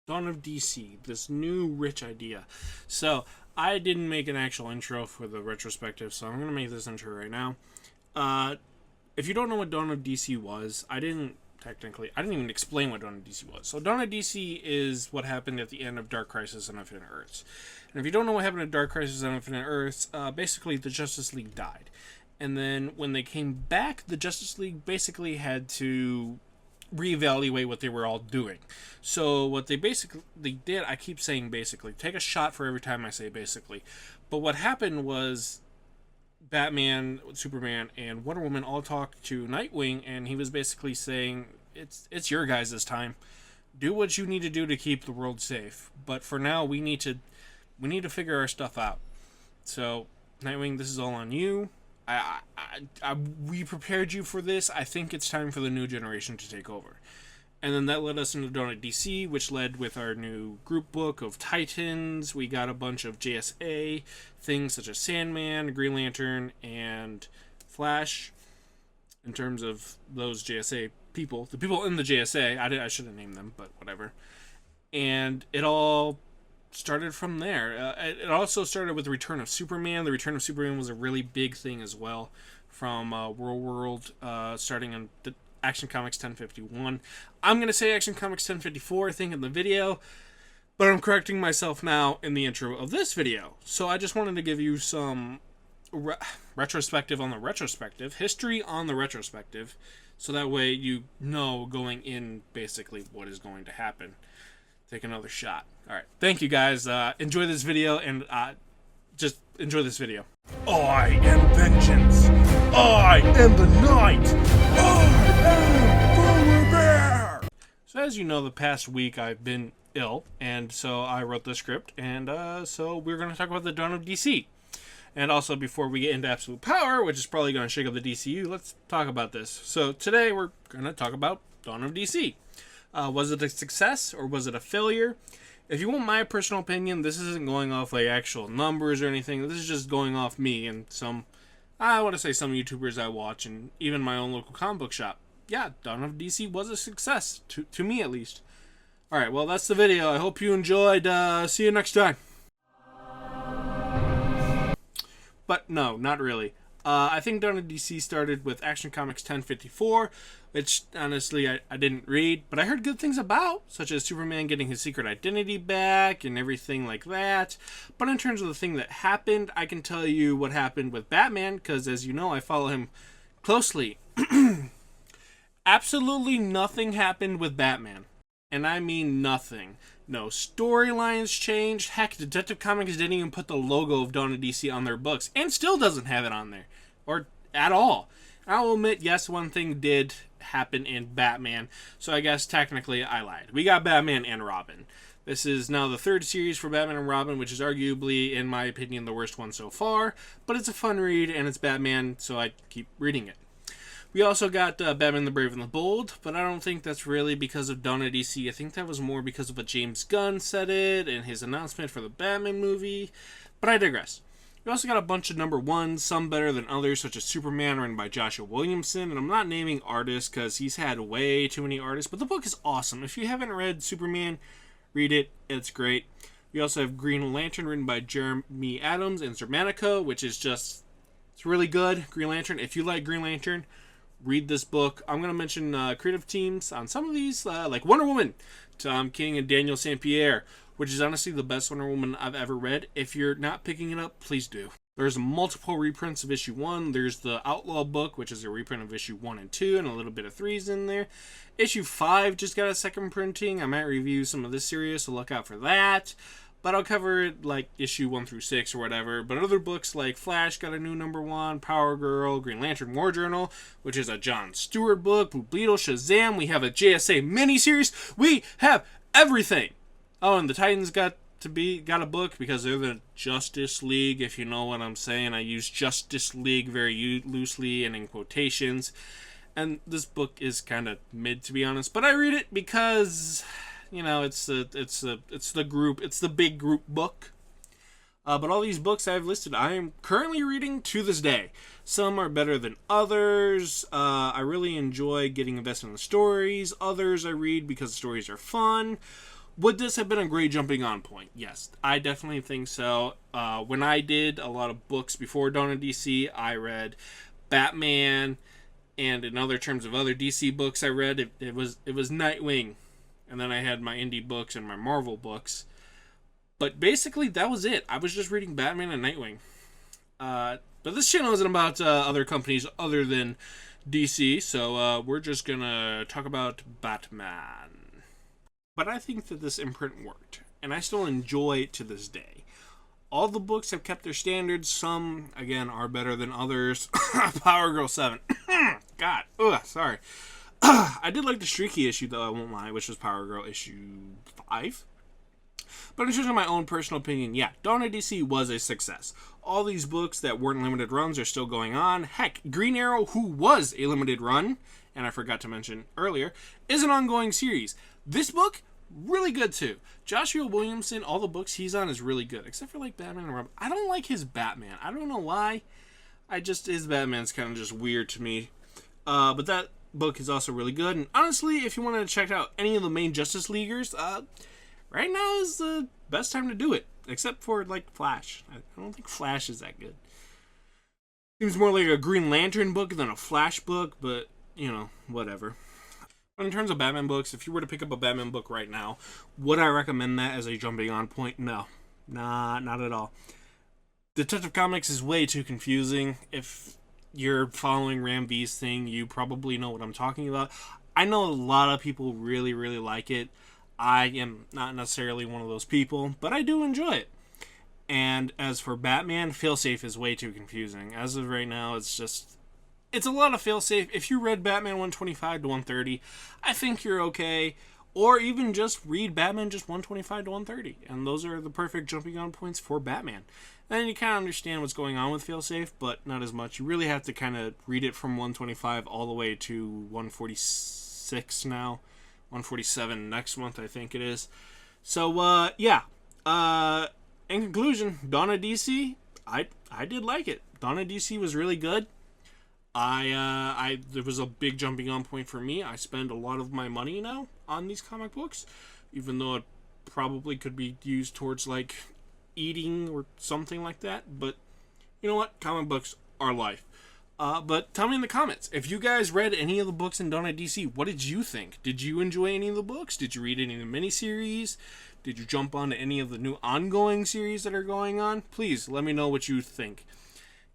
Dawn of DC, this new rich idea. So, I didn't make an actual intro for the retrospective, so I'm going to make this intro right now. If you don't know what Dawn of DC was, I didn't even explain what Dawn of DC was. So, Dawn of DC is what happened at the end of Dark Crisis on Infinite Earths. And if you don't know what happened at Dark Crisis on Infinite Earths, basically the Justice League died. And then when they came back, the Justice League basically had to reevaluate what they were all doing. So what they basically did, I keep saying basically, take a shot for every time I say basically. But what happened was Batman, Superman, and Wonder Woman all talked to Nightwing, and he was basically saying, it's your guys' time. Do what you need to do to keep the world safe. But for now, we need to figure our stuff out. So, Nightwing, this is all on you. We prepared you for this. I think it's time for the new generation to take over. And then that led us into Dawn of DC, which led with our new group book of Titans. We got a bunch of JSA things such as Sandman, Green Lantern, and Flash. In terms of those JSA people, the people in the JSA, I should have named them, but whatever. And it all started from there. It also started with the Return of Superman. The Return of Superman was a really big thing as well, from World, starting on the Action Comics 1051. I'm going to say Action Comics 1054, I think, in the video, but I'm correcting myself now in the intro of this video. So I just wanted to give you some retrospective on the retrospective, history on the retrospective, so that way you know going in basically what is going to happen. Take another shot. Alright, thank you guys. Enjoy this video, and just enjoy this video. I am vengeance. I am the night. I am Polar Bear. So as you know, the past week I've been ill, and so I wrote the script, and so we're going to talk about the Dawn of DC. And also, before we get into Absolute Power, which is probably going to shake up the DCU, let's talk about this. So today we're going to talk about Dawn of DC. Was it a success or was it a failure? If you want my personal opinion, this isn't going off like actual numbers or anything. This is just going off me and some YouTubers I watch, and even my own local comic book shop. Yeah, Dawn of DC was a success, to me at least. Alright, well, that's the video. I hope you enjoyed. See you next time. But no, not really. I think Dawn of DC started with Action Comics 1054, which honestly I didn't read, but I heard good things about, such as Superman getting his secret identity back and everything like that. But in terms of the thing that happened, I can tell you what happened with Batman, because as you know, I follow him closely. Absolutely nothing happened with Batman. And I mean nothing. No storylines changed. Heck, Detective Comics didn't even put the logo of Dawn of DC on their books, and still doesn't have it on there. Or at all. I'll admit, yes, one thing did happen in Batman, so I guess technically I lied. We got Batman and Robin. This is now the third series for Batman and Robin, which is arguably, in my opinion, the worst one so far, but it's a fun read, and it's Batman, so I keep reading it. We also got Batman the Brave and the Bold, but I don't think that's really because of Dawn of DC. I think that was more because of what James Gunn said it and his announcement for the Batman movie, but I digress. We also got a bunch of number ones, some better than others, such as Superman, written by Joshua Williamson, and I'm not naming artists because he's had way too many artists, but the book is awesome. If you haven't read Superman, read it. It's great. We also have Green Lantern, written by Jeremy Adams and Zermanico, which is just, it's really good. Green Lantern, if you like Green Lantern, read this book. I'm going to mention creative teams on some of these, like Wonder Woman, Tom King and Daniel St. Pierre, which is honestly the best Wonder Woman I've ever read. If you're not picking it up, please do. There's multiple reprints of issue 1. There's the Outlaw book, which is a reprint of issue 1 and 2, and a little bit of 3s in there. Issue 5 just got a second printing. I might review some of this series, so look out for that. But I'll cover it like issue 1 through 6 or whatever. But other books like Flash got a new number 1, Power Girl, Green Lantern War Journal, which is a John Stewart book, Blue Beetle, Shazam. We have a JSA miniseries. We have everything. Oh, and the Titans got a book because they're the Justice League, if you know what I'm saying. I use Justice League very loosely and in quotations. And this book is kind of mid, to be honest. But I read it because, you know, it's the big group book. But all these books I've listed, I am currently reading to this day. Some are better than others. I really enjoy getting invested in the stories. Others I read because the stories are fun. Would this have been a great jumping on point? Yes, I definitely think so. When I did a lot of books before Dawn of DC, I read Batman, and in other terms of other DC books I read, it was Nightwing, and then I had my indie books and my Marvel books. But basically, that was it. I was just reading Batman and Nightwing. But this channel isn't about other companies other than DC, so we're just gonna talk about Batman. But I think that this imprint worked, and I still enjoy it to this day. All the books have kept their standards. Some, again, are better than others. Power Girl 7. God. Ugh, sorry. I did like the streaky issue, though, I won't lie, which was Power Girl issue 5. But in terms of my own personal opinion, yeah, Dawn of DC was a success. All these books that weren't limited runs are still going on. Heck, Green Arrow, who was a limited run, and I forgot to mention earlier, is an ongoing series. This book, really good too. Joshua Williamson, all the books he's on is really good, except for like Batman and Robin. I don't like his Batman. I don't know why. His Batman's kind of just weird to me. But that book is also really good. And honestly, if you wanted to check out any of the main Justice Leaguers, right now is the best time to do it, except for like Flash. I don't think Flash is that good. Seems more like a Green Lantern book than a Flash book, but you know, whatever. But in terms of Batman books, if you were to pick up a Batman book right now, would I recommend that as a jumping on point? No. Nah, not at all. Detective Comics is way too confusing. If you're following Ram V's thing, you probably know what I'm talking about. I know a lot of people really, really like it. I am not necessarily one of those people, but I do enjoy it. And as for Batman, Failsafe is way too confusing. As of right now, it's a lot of failsafe. If you read Batman 125 to 130, I think you're okay. Or even just read Batman just 125 to 130. And those are the perfect jumping on points for Batman. Then you kind of understand what's going on with failsafe, but not as much. You really have to kind of read it from 125 all the way to 146 now. 147 next month, I think it is. So, yeah. In conclusion, Dawn of DC, I did like it. Dawn of DC was really good. There was a big jumping on point for me. I spend a lot of my money now on these comic books, even though it probably could be used towards like eating or something like that. But you know what? Comic books are life. But tell me in the comments, if you guys read any of the books in Dawn of DC, what did you think? Did you enjoy any of the books? Did you read any of the miniseries? Did you jump on to any of the new ongoing series that are going on? Please let me know what you think.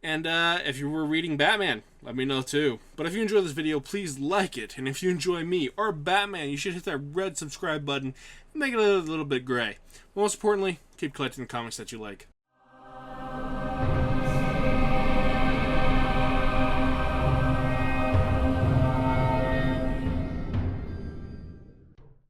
And if you were reading Batman, let me know too. But if you enjoyed this video, please like it. And if you enjoy me or Batman, you should hit that red subscribe button and make it a little bit gray. Most importantly, keep collecting the comics that you like.